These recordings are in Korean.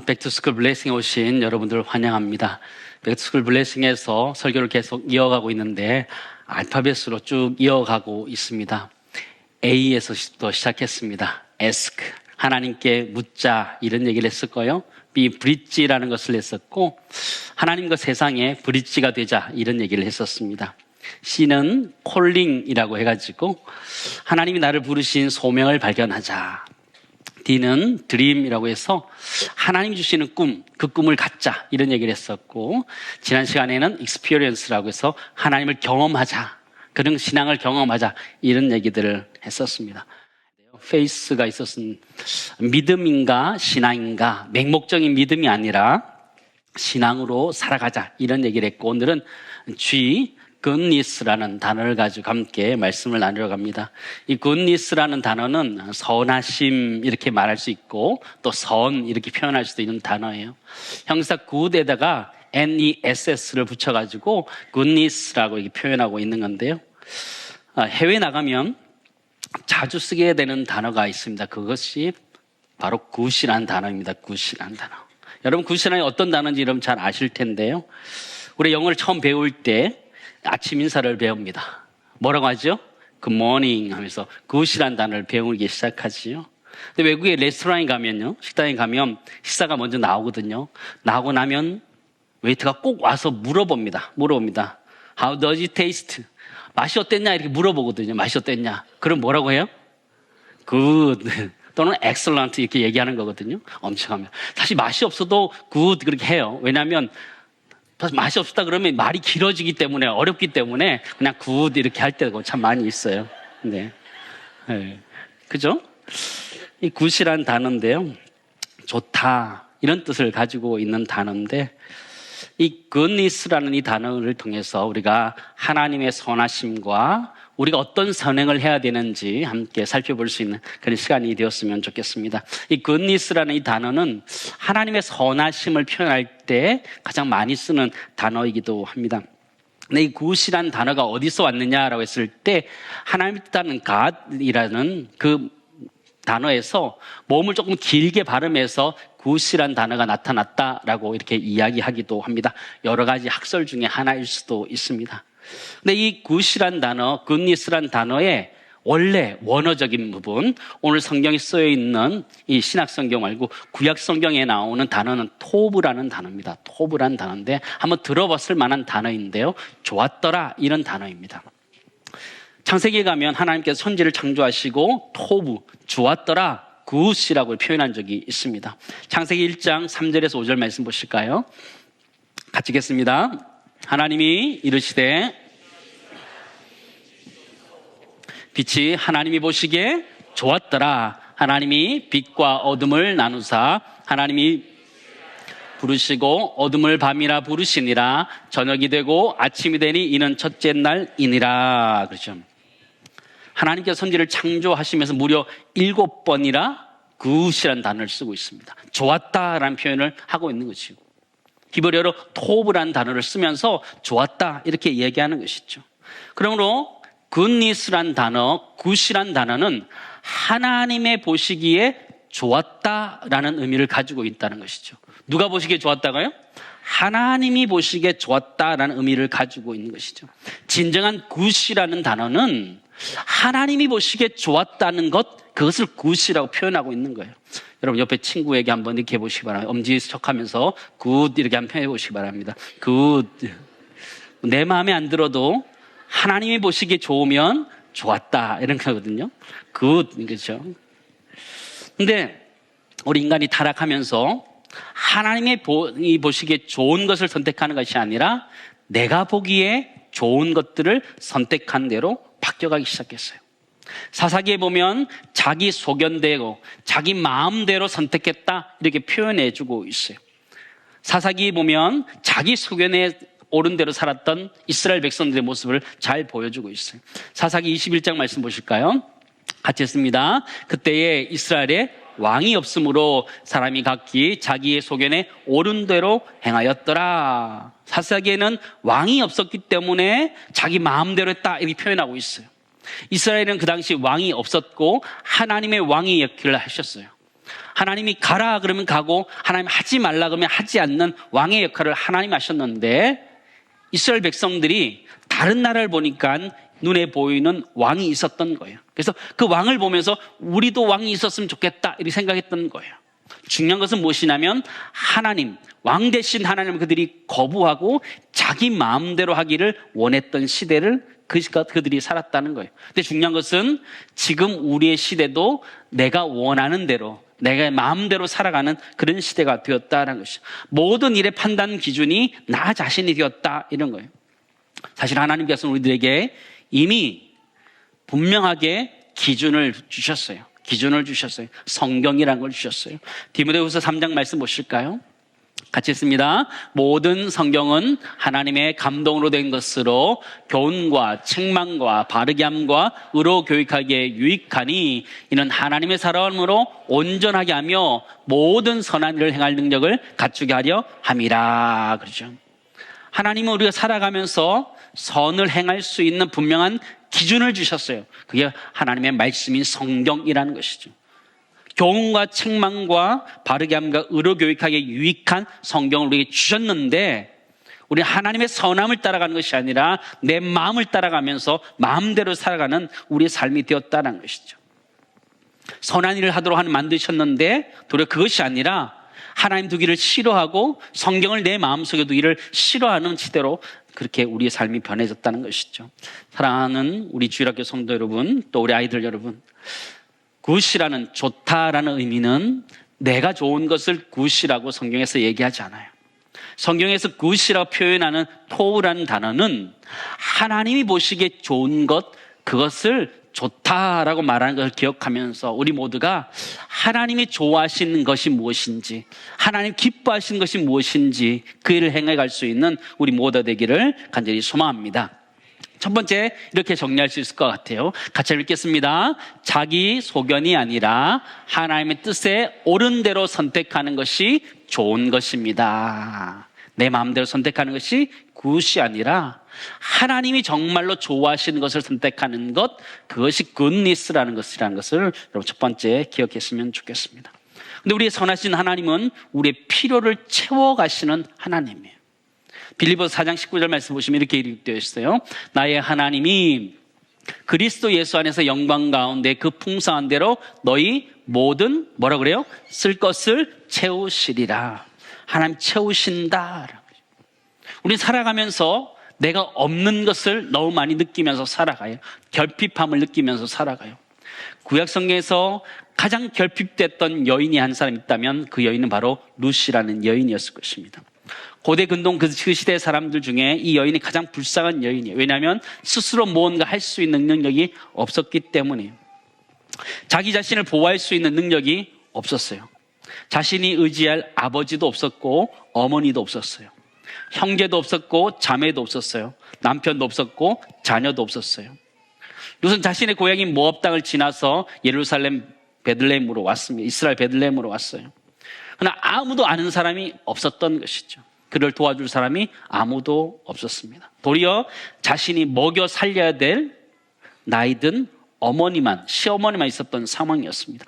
백투스쿨 블레싱에 오신 여러분들을 환영합니다. 백투스쿨 블레싱에서 설교를 계속 이어가고 있는데 알파벳으로 쭉 이어가고 있습니다. A에서부터 시작했습니다. ask, 하나님께 묻자 이런 얘기를 했었고요. B, bridge라는 것을 했었고 하나님과 세상에 브릿지가 되자 이런 얘기를 했었습니다. C는 calling이라고 해가지고 하나님이 나를 부르신 소명을 발견하자. D는 dream이라고 해서 하나님이 주시는 꿈, 그 꿈을 갖자 이런 얘기를 했었고 지난 시간에는 experience라고 해서 하나님을 경험하자, 그런 신앙을 경험하자 이런 얘기들을 했었습니다. faith가 있었은 믿음인가 신앙인가, 맹목적인 믿음이 아니라 신앙으로 살아가자 이런 얘기를 했고 오늘은 G, goodness라는 단어를 가지고 함께 말씀을 나누려 합니다. 이 goodness라는 단어는 선하심 이렇게 말할 수 있고 또 선 이렇게 표현할 수도 있는 단어예요. 형사 good에다가 ness를 붙여가지고 goodness라고 이렇게 표현하고 있는 건데요. 해외 나가면 자주 쓰게 되는 단어가 있습니다. 그것이 바로 good이라는 단어입니다. good이라는 단어. 여러분 good이라는 어떤 단어인지 여러분 잘 아실 텐데요. 우리 영어를 처음 배울 때 아침 인사를 배웁니다. 뭐라고 하죠? Good morning 하면서 good이라는 단어를 배우기 시작하지요. 근데 외국의 레스토랑에 가면요, 식당에 가면 식사가 먼저 나오거든요. 나오고 나면 웨이터가 꼭 와서 물어봅니다. How does it taste? 맛이 어땠냐 이렇게 물어보거든요. 맛이 어땠냐? 그럼 뭐라고 해요? Good 또는 excellent 이렇게 얘기하는 거거든요. 엄청 하면 사실 맛이 없어도 good 그렇게 해요. 왜냐하면 맛이 없다 그러면 말이 길어지기 때문에 어렵기 때문에 그냥 good 이렇게 할 때가 참 많이 있어요. 네. 그죠? 이 good이라는 단어인데요. 좋다 이런 뜻을 가지고 있는 단어인데 이 goodness라는 이 단어를 통해서 우리가 하나님의 선하심과 우리가 어떤 선행을 해야 되는지 함께 살펴볼 수 있는 그런 시간이 되었으면 좋겠습니다. 이 goodness라는 이 단어는 하나님의 선하심을 표현할 때 가장 많이 쓰는 단어이기도 합니다. 근데 이 good이라는 단어가 어디서 왔느냐라고 했을 때 하나님의 뜻하는 God이라는 그 단어에서 모음을 조금 길게 발음해서 good이라는 단어가 나타났다라고 이렇게 이야기하기도 합니다. 여러 가지 학설 중에 하나일 수도 있습니다. 근데 이 good이라는 단어, goodness라는 단어의 원래 원어적인 부분, 오늘 성경에 쓰여 있는 이 신약 성경 말고 구약 성경에 나오는 단어는 토브라는 단어입니다. 토브라는 단어인데 한번 들어봤을 만한 단어인데요. 좋았더라 이런 단어입니다. 창세기에 가면 하나님께서 천지를 창조하시고 토브, 좋았더라, good이라고 표현한 적이 있습니다. 창세기 1장 3절에서 5절 말씀 보실까요? 같이 읽겠습니다. 하나님이 이르시되 빛이 하나님이 보시기에 좋았더라. 하나님이 빛과 어둠을 나누사 하나님이 부르시고 어둠을 밤이라 부르시니라. 저녁이 되고 아침이 되니 이는 첫째 날이니라. 그렇죠. 하나님께서 천지를 창조하시면서 무려 7번이나 good이라는 단어를 쓰고 있습니다. 좋았다라는 표현을 하고 있는 것이고 히브리어로 토브라는 단어를 쓰면서 좋았다 이렇게 얘기하는 것이죠. 그러므로 goodness라는 단어, good이라는 단어는 하나님의 보시기에 좋았다라는 의미를 가지고 있다는 것이죠. 누가 보시기에 좋았다가요? 하나님이 보시기에 좋았다라는 의미를 가지고 있는 것이죠. 진정한 good이라는 단어는 하나님이 보시기에 좋았다는 것, 그것을 good이라고 표현하고 있는 거예요. 여러분 옆에 친구에게 한번 이렇게 해보시기 바랍니다. 엄지척하면서 good 이렇게 한번 표현해보시기 바랍니다. good. 내 마음에 안 들어도 하나님이 보시기에 좋으면 좋았다 이런 거거든요. good 그렇죠. 근데 우리 인간이 타락하면서 하나님이 보시기에 좋은 것을 선택하는 것이 아니라 내가 보기에 좋은 것들을 선택한 대로 바뀌어가기 시작했어요. 사사기에 보면 자기 소견대로 자기 마음대로 선택했다 이렇게 표현해주고 있어요. 사사기에 보면 자기 소견에 옳은 대로 살았던 이스라엘 백성들의 모습을 잘 보여주고 있어요. 사사기 21장 말씀 보실까요? 같이 했습니다. 그때에 이스라엘에 왕이 없으므로 사람이 각기 자기의 소견에 옳은 대로 행하였더라. 사사기에는 왕이 없었기 때문에 자기 마음대로 했다 이렇게 표현하고 있어요. 이스라엘은 그 당시 왕이 없었고 하나님의 왕이 역할을 하셨어요. 하나님이 가라 그러면 가고 하나님 하지 말라 그러면 하지 않는 왕의 역할을 하나님 하셨는데 이스라엘 백성들이 다른 나라를 보니까 눈에 보이는 왕이 있었던 거예요. 그래서 그 왕을 보면서 우리도 왕이 있었으면 좋겠다 이렇게 생각했던 거예요. 중요한 것은 무엇이냐면 하나님, 왕 대신 하나님을 그들이 거부하고 자기 마음대로 하기를 원했던 시대를 그들이 살았다는 거예요. 근데 중요한 것은 지금 우리의 시대도 내가 원하는 대로 내가 마음대로 살아가는 그런 시대가 되었다는 것이죠. 모든 일의 판단 기준이 나 자신이 되었다 이런 거예요. 사실 하나님께서는 우리들에게 이미 분명하게 기준을 주셨어요. 기준을 주셨어요. 성경이라는 걸 주셨어요. 디모데후서 3장 말씀 보실까요? 같이 읽습니다. 모든 성경은 하나님의 감동으로 된 것으로 교훈과 책망과 바르게 함과 의로 교육하기에 유익하니 이는 하나님의 사람으로 온전하게 하며 모든 선한 일을 행할 능력을 갖추게 하려 함이라. 그러죠. 하나님은 우리가 살아가면서 선을 행할 수 있는 분명한 기준을 주셨어요. 그게 하나님의 말씀인 성경이라는 것이죠. 교훈과 책망과 바르게 함과 의로 교육하기에 유익한 성경을 우리에게 주셨는데 우리 하나님의 선함을 따라가는 것이 아니라 내 마음을 따라가면서 마음대로 살아가는 우리의 삶이 되었다는 것이죠. 선한 일을 하도록 하는 만드셨는데 도리어 그것이 아니라 하나님 두기를 싫어하고 성경을 내 마음속에 두기를 싫어하는 시대로 그렇게 우리의 삶이 변해졌다는 것이죠. 사랑하는 우리 주일학교 성도 여러분, 또 우리 아이들 여러분, 굿이라는 좋다라는 의미는 내가 좋은 것을 굿이라고 성경에서 얘기하지 않아요. 성경에서 굿이라고 표현하는 토우라는 단어는 하나님이 보시기에 좋은 것, 그것을 좋다라고 말하는 것을 기억하면서 우리 모두가 하나님이 좋아하시는 것이 무엇인지, 하나님 기뻐하시는 것이 무엇인지 그 일을 행해갈 수 있는 우리 모두 되기를 간절히 소망합니다. 첫 번째 이렇게 정리할 수 있을 것 같아요. 같이 읽겠습니다. 자기 소견이 아니라 하나님의 뜻에 옳은 대로 선택하는 것이 좋은 것입니다. 내 마음대로 선택하는 것이 굿이 아니라 하나님이 정말로 좋아하시는 것을 선택하는 것, 그것이 굿니스라는 것을 여러분 첫 번째 기억했으면 좋겠습니다. 근데 우리의 선하신 하나님은 우리의 필요를 채워가시는 하나님이에요. 빌립보서 4장 19절 말씀 보시면 이렇게 기록되어 있어요. 나의 하나님이 그리스도 예수 안에서 영광 가운데 그 풍성한 대로 너희 모든 뭐라 그래요? 쓸 것을 채우시리라. 하나님 채우신다. 우리 살아가면서 내가 없는 것을 너무 많이 느끼면서 살아가요. 결핍함을 느끼면서 살아가요. 구약 성경에서 가장 결핍됐던 여인이 한 사람 있다면 그 여인은 바로 루시라는 여인이었을 것입니다. 고대 근동 그 시대 사람들 중에 이 여인이 가장 불쌍한 여인이에요. 왜냐하면 스스로 무언가 할 수 있는 능력이 없었기 때문이에요. 자기 자신을 보호할 수 있는 능력이 없었어요. 자신이 의지할 아버지도 없었고 어머니도 없었어요. 형제도 없었고 자매도 없었어요. 남편도 없었고 자녀도 없었어요. 우선 자신의 고향인 모압 땅을 지나서 예루살렘 베들레헴으로 왔습니다. 이스라엘 베들레헴으로 왔어요. 그러나 아무도 아는 사람이 없었던 것이죠. 그를 도와줄 사람이 아무도 없었습니다. 도리어 자신이 먹여 살려야 될 나이든 어머니만, 시어머니만 있었던 상황이었습니다.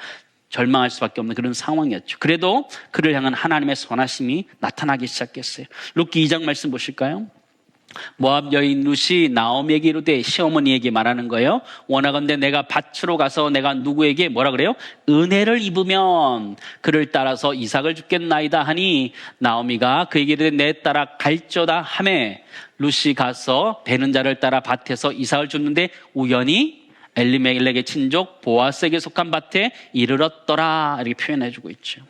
절망할 수밖에 없는 그런 상황이었죠. 그래도 그를 향한 하나님의 선하심이 나타나기 시작했어요. 룻기 2장 말씀 보실까요? 모압 여인 룻이 나오미에게 이르되, 시어머니에게 말하는 거예요. 원하건대 내가 밭으로 가서 내가 누구에게 뭐라 그래요? 은혜를 입으면 그를 따라서 이삭을 주겠나이다 하니, 나오미가 그에게 이르되 내 따라 갈저다 하매, 룻이 가서 베는 자를 따라 밭에서 이삭을 줬는데 우연히 엘리멜렉의 친족 보아스에게 속한 밭에 이르렀더라. 이렇게 표현해주고 있죠.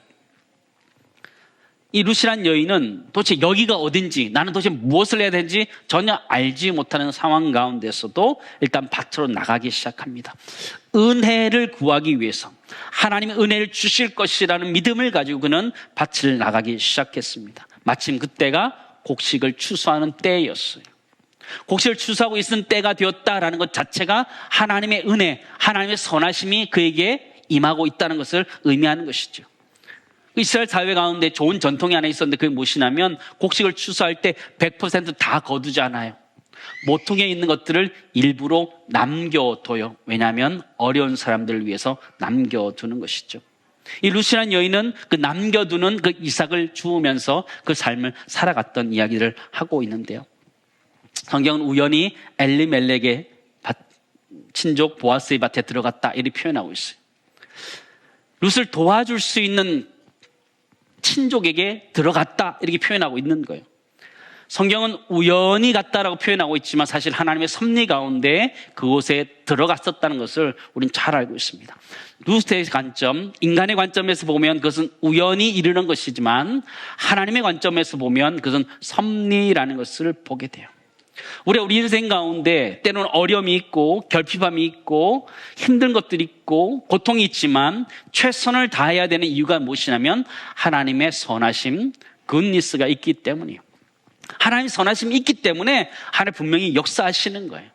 이 룻이란 여인은 도대체 여기가 어딘지, 나는 도대체 무엇을 해야 되는지 전혀 알지 못하는 상황 가운데서도 일단 밭으로 나가기 시작합니다. 은혜를 구하기 위해서, 하나님의 은혜를 주실 것이라는 믿음을 가지고 그는 밭을 나가기 시작했습니다. 마침 그때가 곡식을 추수하는 때였어요. 곡식을 추수하고 있는 때가 되었다라는 것 자체가 하나님의 은혜, 하나님의 선하심이 그에게 임하고 있다는 것을 의미하는 것이죠. 이스라엘 사회 가운데 좋은 전통이 하나 있었는데 그게 무엇이냐면, 곡식을 추수할 때 100% 다 거두지 않아요. 모퉁이에 있는 것들을 일부러 남겨둬요. 왜냐하면 어려운 사람들을 위해서 남겨두는 것이죠. 이 루시라는 여인은 그 남겨두는 그 이삭을 주우면서 그 삶을 살아갔던 이야기를 하고 있는데요. 성경은 우연히 엘리멜렉의 친족 보아스의 밭에 들어갔다 이렇게 표현하고 있어요. 룻을 도와줄 수 있는 친족에게 들어갔다 이렇게 표현하고 있는 거예요. 성경은 우연히 갔다라고 표현하고 있지만 사실 하나님의 섭리 가운데 그곳에 들어갔었다는 것을 우리는 잘 알고 있습니다. 룻의 관점, 인간의 관점에서 보면 그것은 우연히 이르는 것이지만 하나님의 관점에서 보면 그것은 섭리라는 것을 보게 돼요. 우리 인생 가운데 때로는 어려움이 있고 결핍함이 있고 힘든 것들이 있고 고통이 있지만 최선을 다해야 되는 이유가 무엇이냐면 하나님의 선하심, 굿니스가 있기 때문이에요. 하나님의 선하심이 있기 때문에 하나님 분명히 역사하시는 거예요.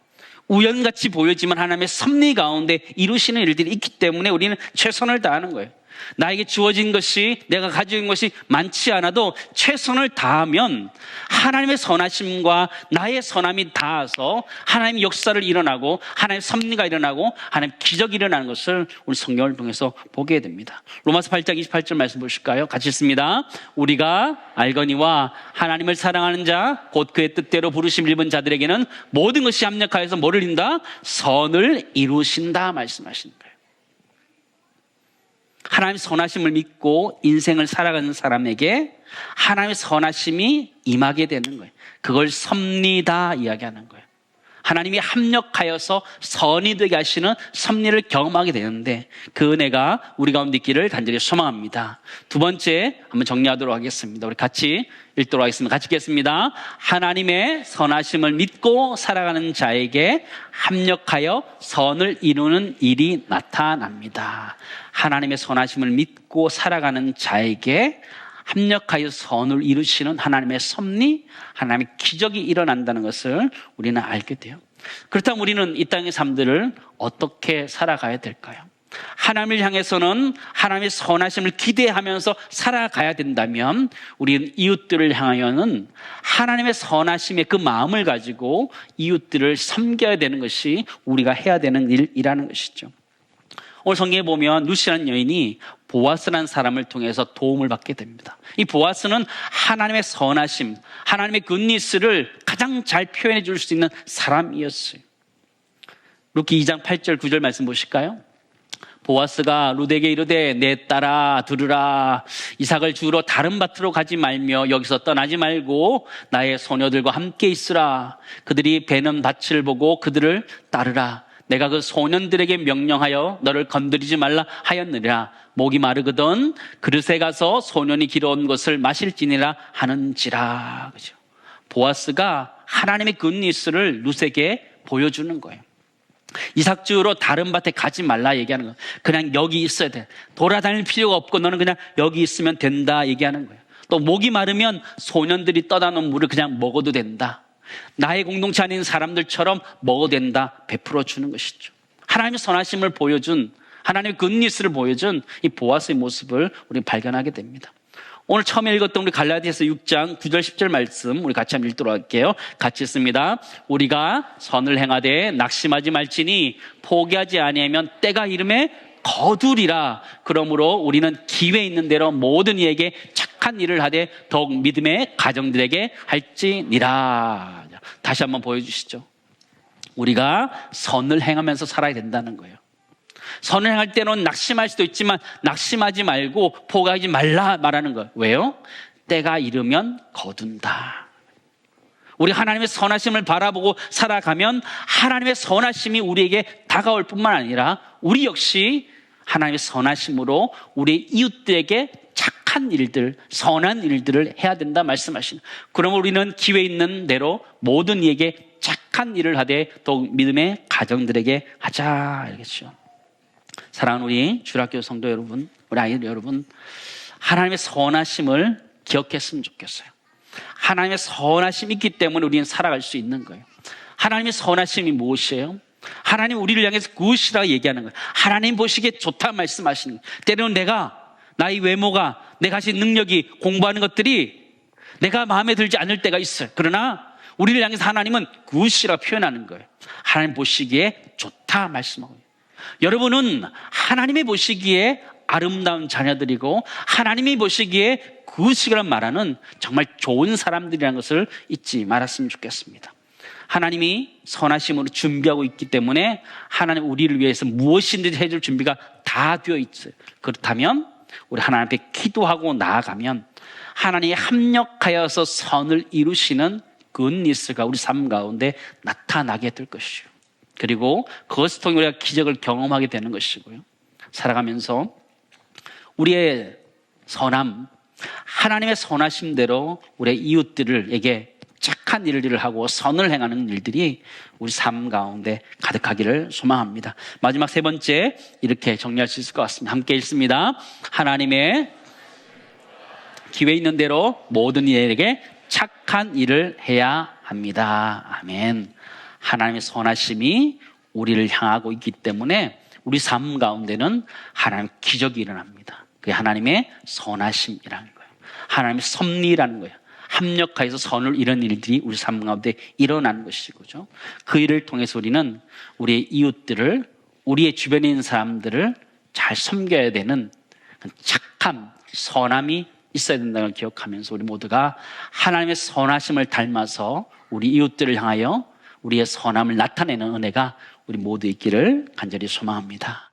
우연같이 보이지만 하나님의 섭리 가운데 이루시는 일들이 있기 때문에 우리는 최선을 다하는 거예요. 나에게 주어진 것이, 내가 가지고 있는 것이 많지 않아도 최선을 다하면 하나님의 선하심과 나의 선함이 닿아서 하나님의 역사를 일어나고 하나님의 섭리가 일어나고 하나님의 기적이 일어나는 것을 우리 성경을 통해서 보게 됩니다. 로마서 8장 28절 말씀 보실까요? 같이 읽습니다. 우리가 알거니와 하나님을 사랑하는 자 곧 그의 뜻대로 부르심 입은 자들에게는 모든 것이 합력하여서 뭐를 이룬다? 선을 이루신다 말씀하시는 거예요. 하나님의 선하심을 믿고 인생을 살아가는 사람에게 하나님의 선하심이 임하게 되는 거예요. 그걸 섭리다 이야기하는 거예요. 하나님이 합력하여서 선이 되게 하시는 섭리를 경험하게 되는데 그 은혜가 우리 가운데 있기를 간절히 소망합니다. 두 번째 한번 정리하도록 하겠습니다. 우리 같이 읽도록 하겠습니다. 같이 읽겠습니다. 하나님의 선하심을 믿고 살아가는 자에게 합력하여 선을 이루는 일이 나타납니다. 하나님의 선하심을 믿고 살아가는 자에게 합력하여 선을 이루시는 하나님의 섭리, 하나님의 기적이 일어난다는 것을 우리는 알게 돼요. 그렇다면 우리는 이 땅의 삶들을 어떻게 살아가야 될까요? 하나님을 향해서는 하나님의 선하심을 기대하면서 살아가야 된다면 우리는 이웃들을 향하여는 하나님의 선하심의 그 마음을 가지고 이웃들을 섬겨야 되는 것이 우리가 해야 되는 일이라는 것이죠. 오늘 성경에 보면 룻이라는 여인이 보아스라는 사람을 통해서 도움을 받게 됩니다. 이 보아스는 하나님의 선하심, 하나님의 굿니스를 가장 잘 표현해 줄 수 있는 사람이었어요. 룻기 2장 8절 9절 말씀 보실까요? 보아스가 룻에게 이르되 내 딸아 들으라. 이삭을 주우러 다른 밭으로 가지 말며 여기서 떠나지 말고 나의 소녀들과 함께 있으라. 그들이 베는 밭을 보고 그들을 따르라. 내가 그 소년들에게 명령하여 너를 건드리지 말라 하였느니라. 목이 마르거든 그릇에 가서 소년이 길어온 것을 마실지니라 하는지라. 그죠? 보아스가 하나님의 굿니스를 룻에게 보여주는 거예요. 이삭 주우러 다른 밭에 가지 말라 얘기하는 거예요. 그냥 여기 있어야 돼. 돌아다닐 필요가 없고 너는 그냥 여기 있으면 된다 얘기하는 거예요. 또 목이 마르면 소년들이 떠다 놓은 물을 그냥 먹어도 된다. 나의 공동체 안에 있는 사람들처럼 먹어도 된다 베풀어 주는 것이죠. 하나님의 선하심을 보여준, 하나님의 굿니스를 보여준 이 보아스의 모습을 우리 발견하게 됩니다. 오늘 처음에 읽었던 우리 갈라디아서 6장 9절 10절 말씀 우리 같이 한번 읽도록 할게요. 같이 읽습니다. 우리가 선을 행하되 낙심하지 말지니 포기하지 아니하면 때가 이름에 거두리라. 그러므로 우리는 기회 있는 대로 모든 이에게 착한 일을 하되 더욱 믿음의 가정들에게 할지니라. 다시 한번 보여주시죠. 우리가 선을 행하면서 살아야 된다는 거예요. 선을 행할 때는 낙심할 수도 있지만 낙심하지 말고 포기하지 말라 말하는 거예요. 왜요? 때가 이르면 거둔다. 우리 하나님의 선하심을 바라보고 살아가면 하나님의 선하심이 우리에게 다가올 뿐만 아니라 우리 역시 하나님의 선하심으로 우리 이웃들에게 착한 일들, 선한 일들을 해야 된다 말씀하시는. 그럼 우리는 기회 있는 대로 모든 이에게 착한 일을 하되 더욱 믿음의 가정들에게 하자. 알겠죠? 사랑하는 우리 주일학교 성도 여러분, 우리 아이들 여러분, 하나님의 선하심을 기억했으면 좋겠어요. 하나님의 선하심이 있기 때문에 우리는 살아갈 수 있는 거예요. 하나님의 선하심이 무엇이에요? 하나님 우리를 향해서 굿이라고 얘기하는 거예요. 하나님 보시기에 좋다 말씀하시는 거예요. 때로는 나의 외모가, 내가 가진 능력이, 공부하는 것들이 내가 마음에 들지 않을 때가 있어요. 그러나 우리를 향해서 하나님은 굿이라고 표현하는 거예요. 하나님 보시기에 좋다 말씀하고. 여러분은 하나님의 보시기에 아름다운 자녀들이고 하나님이 보시기에 구식이란 말하는 정말 좋은 사람들이라는 것을 잊지 말았으면 좋겠습니다. 하나님이 선하심으로 준비하고 있기 때문에 하나님 우리를 위해서 무엇이든지 해줄 준비가 다 되어 있어요. 그렇다면 우리 하나님 앞에 기도하고 나아가면 하나님이 합력하여서 선을 이루시는 굿니스가 우리 삶 가운데 나타나게 될 것이요. 그리고 그것을 통해 우리가 기적을 경험하게 되는 것이고요. 살아가면서 우리의 선함, 하나님의 선하심대로 우리의 이웃들에게 착한 일들을 하고 선을 행하는 일들이 우리 삶 가운데 가득하기를 소망합니다. 마지막 세 번째 이렇게 정리할 수 있을 것 같습니다. 함께 읽습니다. 하나님의 기회 있는 대로 모든 이에게 착한 일을 해야 합니다. 아멘. 하나님의 선하심이 우리를 향하고 있기 때문에 우리 삶 가운데는 하나님 기적이 일어납니다. 그게 하나님의 선하심이라는 거예요. 하나님의 섭리라는 거예요. 합력하여서 선을 이런 일들이 우리 삶 가운데 일어나는 것이고죠. 그 일을 통해서 우리는 우리의 이웃들을, 우리의 주변에 있는 사람들을 잘 섬겨야 되는 착함, 선함이 있어야 된다는 걸 기억하면서 우리 모두가 하나님의 선하심을 닮아서 우리 이웃들을 향하여 우리의 선함을 나타내는 은혜가 우리 모두 있기를 간절히 소망합니다.